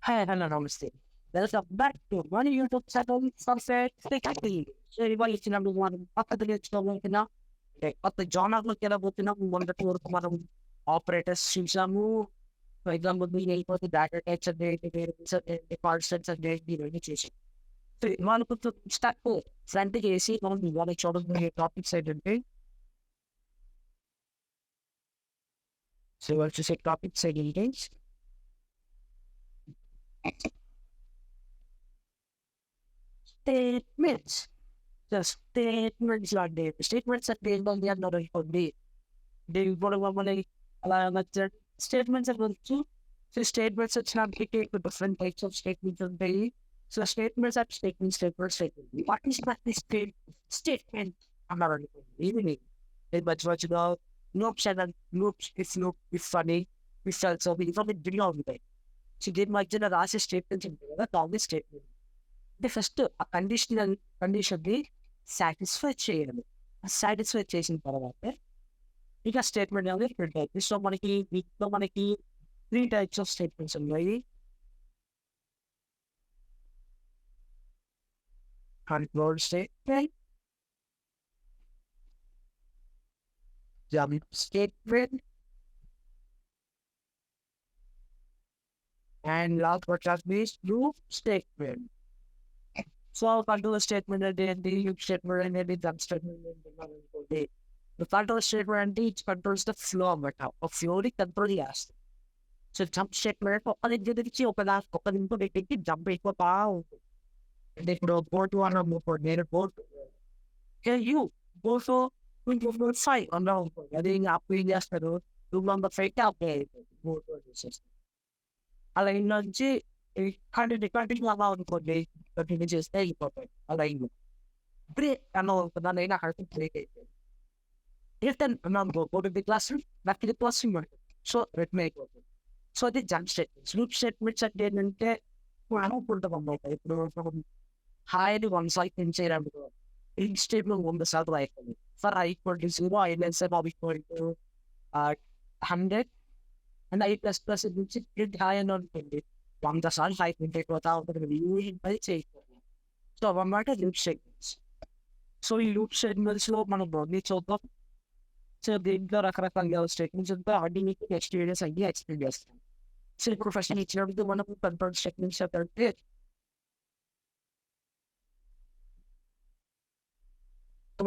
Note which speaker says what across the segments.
Speaker 1: Hi, hello, namaste. Welcome back to one YouTube channel, Sunset Technically. So, everybody, it's number one. After the next one, at the John of the Botina, one the tour of operators, Shinshamu, for example, being able to data types and the parcels and the registration. So, you want to start with Santa AC on the one short of the topic side and day. So, let's just say topic side against statements. The statements are there. Statements are based on the another day. They want to statements are going to so statements are not taken with different types of statements of daily. So statements are statement. What is that statement? I'm not really but what you know, loops and loops if loop is funny, we felt so we from the video of it. She did my general statement in the all statement. The first a conditional conditionally satisfy చేయడం satisfy చేసిన తర్వాత ఇక statement అనేది print అవుతుంది so మనకి వీటిలో మనకి 3 types of statements ఉన్నాయి control statement, jump statement, and last but not least loop statement. So control statement and the loop statement and the jump statement the control statement and it controls the flow of flow control yes. So jump statement ko ano din din siya pala ko kanin ko dito jump ko pa they could go to one more for later board can you go so we go site on the getting up we just do the fake out there alay na ji kind of depending on ko day but it just stay perfect alay mo pre ano pa na ina harap play if then go to the classroom back to the classroom so it make so the jump statements loop statements at the end ano punta pa mo tayo high one side in China each statement on the south right for I equal to 0 I then say equal to 100 and I plus it high and on 20 one the sun high can take without the view by so one matter loop statements so you loop statements lo man broadly so so the rakarakanga statements and the ordinary experience idea experience so professional nature of the one of the control statements that are there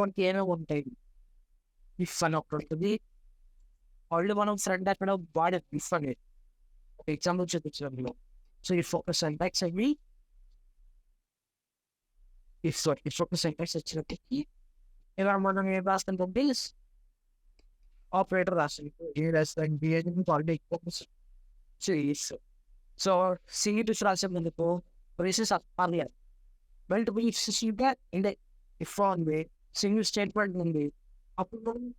Speaker 1: one can one time if fun of the only one of friend that kind of bad at be funny example so you focus on text agree if so you focus on text it's okay if I'm wondering about the bills operator asking here as like be in quality focus so see it is also in the go races up earlier well to be see that in the if wrong way single statement in the up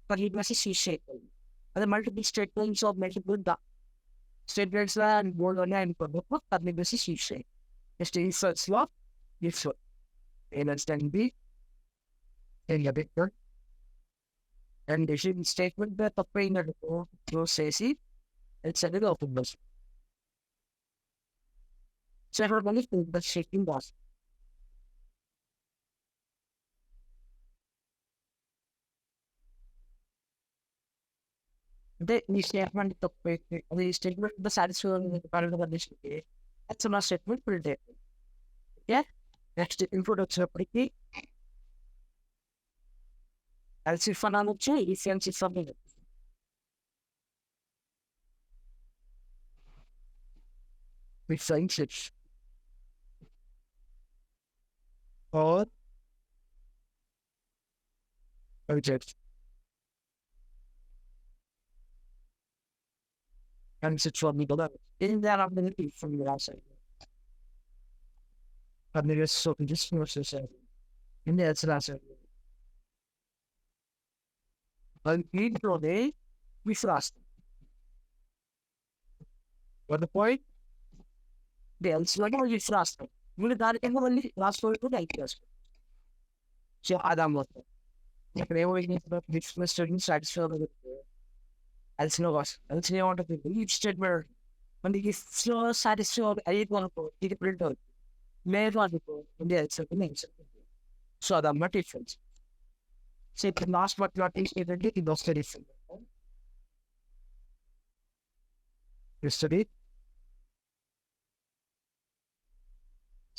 Speaker 1: but it was a C shape and the multiple statements of multiple statements and board online for the book that maybe C shape just in such law if so in understand B in a bit and the statement that the trainer will say see it's a little of this several money the shaking was the statement the statement the satisfaction with the part of the condition that's a statement for the yeah next introduction pretty I'll see fun on the chain if you see something with friendships or objects and it's from the level in that ability from the outside and there is so just process in the last and intro day we fast what the point the else like you fast you got it only last for 2 days so Adam was like they were in the Mr. Inside so else no was else you want to each statement మనకి slow satisfy అయ్యేది అనుకో ఇది print అవుతుంది. లేదు అనుకో ఇది so అదన్నమాట difference. So ఇప్పుడు లాస్ట్ బట్ నాట్ లీస్ట్ ఏంటంటే ఇది వస్తే డిఫరెంట్ హిస్టరీ.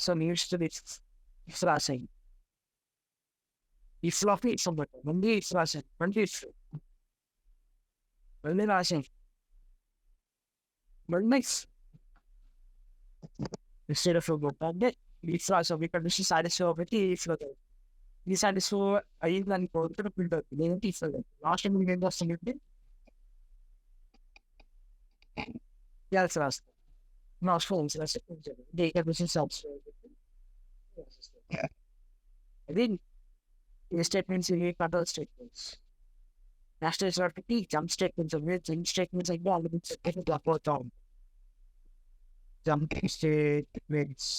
Speaker 1: సో నీ హిస్టరీ ఇఫ్ రాసాయి ఇఫ్ లోకి ఇఫ్ అన్నమాట మళ్ళీ ఇఫ్ రాసాయి మళ్ళీ ఇఫ్ మళ్ళీ రాసాయి మళ్ళీ instead of అంటే ఇఫ్ రాసాం ఇక్కడ నుంచి సాటిస్ఫై ఒకటి ఇఫ్ ఈ సాటిస్ఫై అయ్యింది దానికి ఇక్కడ ప్రింట్ అవుతుంది లేదంటే ఇఫ్ లాస్ట్ టైం మీకు ఏం వస్తుంది ఎల్స్ రాస్తాం లాస్ట్ ఫోన్స్ రాస్తాం డేటా బేస్ సెల్ఫ్ అది ఈ స్టేట్మెంట్స్ ఇవి కంట్రోల్ స్టేట్మెంట్స్. నెక్స్ట్ వచ్చేటప్పటికి జంప్ స్టేట్మెంట్స్ అవి జంప్ స్టేట్మెంట్స్ అయితే ఆల్రెడీ స్టేట్మెంట్ బ్లాక్ అవుతాం. జంప్ స్టేట్మెంట్స్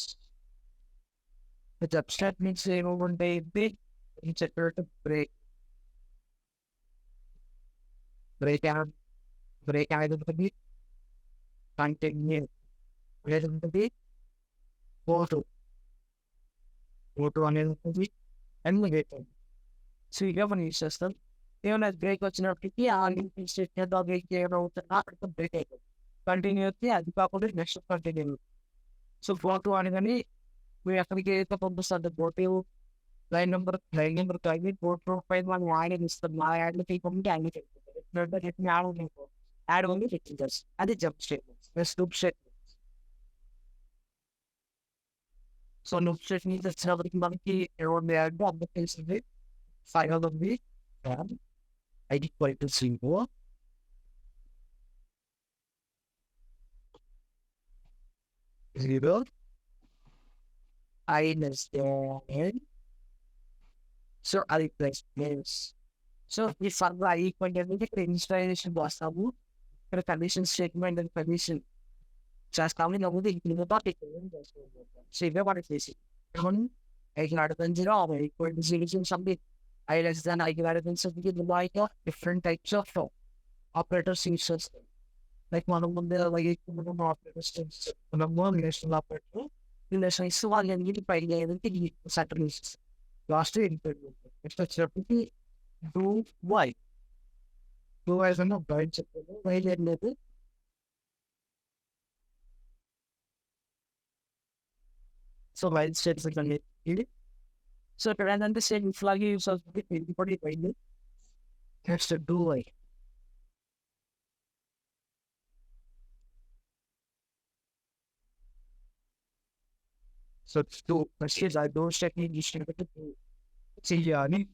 Speaker 1: జంప్ స్టేట్మెంట్స్ ఏముంటాయి చెప్పినట్టు బ్రేక్ బ్రేక్ బ్రేక్ అనేది ఉంటుంది. కంటిన్యూ అనేది ఉంటుంది. ఫోటో ఫోటో అనేది ఉంటుంది. అండ్ బ్రేక్ సో ఇక మనం యూస్ చేస్తాం. ఏమైనా బ్రేక్ వచ్చినప్పటికీ ఆ స్టేట్మెంట్ బ్రేక్ చేయడం అవుతుంది అక్కడ బ్రేక్ అయిపోతుంది. కంటిన్యూ అయితే అది కాకుండా నెక్స్ట్ కంటిన్యూ. సో ఫోటో అనగానే మీరు ఎక్కడికి అయితే పంపిస్తారు ఫోటో లైన్ నెంబర్ కలిగి ఫోటో పైన మనం యాడ్ ఇస్తాం. ఆ యాడ్లో తీయకుండా యాడ్ అయిపోతుంది. యాడ్ ఉంది ఫిక్స్ అది jump statements. Loop statements. So loop statements వచ్చినప్పటికి మనకి ఎవరి యాడ్ అందరికి తెలిసింది ఫైనల్ ఉంది ఐడి క్వాలిటీ సింగో జీరో ఐనస్ సో అది ప్లస్ ప్లేస్. సో ఈ ఫర్దర్ ఐ ఈక్వల్ అనేది ఇక్కడ ఇన్స్టాలేషన్ వస్తాము. ఇక్కడ కండిషన్ స్టేట్మెంట్ అండ్ కండిషన్ చేస్తాము. లేకపోతే ఇంక్లూడ్ టాపిక్ సో ఇవే వాటి చేసి I greater than 0 or equal to 0 something. I less than I greater than something like different types of operators in system. Like one of them there like operators one of one relational operator relation is one and you by the satellite last interview. It's a certainty do why do as an branch why level. So while states like it. So rather than the same flag use of the body by the has to do like so to machines I don't check in distributed to see yani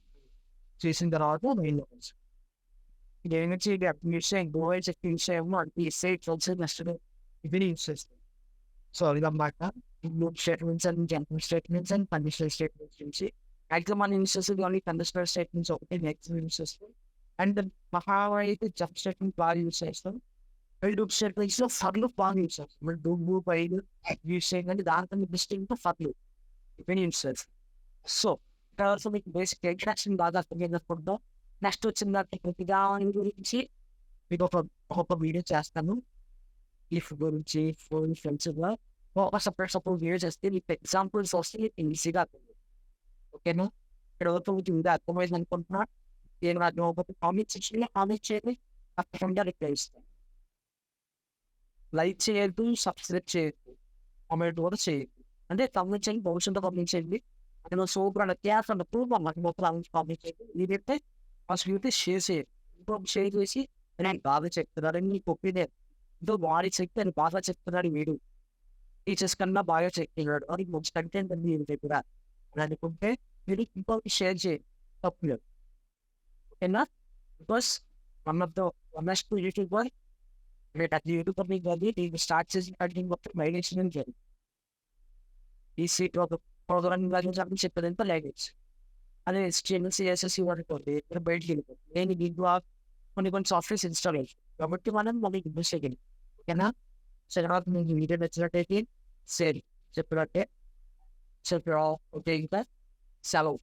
Speaker 1: chasing the hard one in those. Getting a check up you're saying boys if you say one be safe also yesterday even system. So I'm back up loop statements and general statements and conditional statements you see. Examine instances only conditional statements of an examine system. And the Mahawari jump statement value system. Well, loop statement is a for loop value system. We'll do move by you saying and the answer distinct for loop. If any instance. So, there are also make basic extraction data together for the next to similar technique down in the we go from a video చేస్తాను. If గురించి phone friends ఒక suppose video చేస్తే మీకు examples వస్తే ఈజీగా ఓకేనా. ఇక్కడ వరకు మీకు ఇంకా అర్థమైంది అనుకుంటున్నా. నేను నాకు ఒక కామెంట్ సెక్షన్లో కామెంట్ చేయండి తప్పకుండా రిప్లై ఇస్తాను. లైక్ చేయొద్దు సబ్స్క్రైబ్ చేయొద్దు కామెంట్ కూడా చేయొద్దు అంటే కామెంట్ చేయండి భవిష్యత్తు కామెంట్ చేయండి. నేను సూపర్ క్యాస్ అన్నప్పుడు నాకు మొత్తం కామెంట్ చేయండి. మీరైతే ఫస్ట్ అయితే షేర్ చేయండి. ఇంకొక షేర్ చేసి నేను బాగా చెప్తున్నారని మీకు ఒపీనియన్ ఇంకో వాడి చెప్తే నేను బాగా చెప్తున్నాడు వీడు టీచర్స్ కన్నా బాగా చెప్తున్నాడు అది మంచి కంటెంట్ అని నేను చెప్పినా అని అనుకుంటే మీరు ఇంకొకటి షేర్ చేయండి తప్పులేదు ఓకేనా. బికాస్ వన్ ఆఫ్ ద వన్నెస్ట్ యూట్యూబర్ మీరు అది యూట్యూబర్ మీకు అది నేను స్టార్ట్ చేసి కంటిన్యూ మొత్తం మైగ్రేషన్ అని జరిగింది. ఈ సీట్ ఒక ప్రోగ్రామింగ్ లాంగ్వేజ్ అని చెప్పేదంతా లాంగ్వేజ్ అదే HTML CSS అనుకోండి ఇక్కడ బయటికి వెళ్ళిపోతుంది. నేను దీంట్లో కొన్ని సాఫ్ట్వేర్స్ ఇన్స్టాల్ అయ్యాయి కాబట్టి మనం మనకి యూజ్ చేయగలం ఓకేనా. సో తర్వాత మీకు వీడియో నచ్చినట్టయితే సరే చెప్పినట్టే చెప్పి ఓకే ఇంకా సెలవు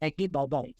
Speaker 1: థ్యాంక్ యూ బాయ్.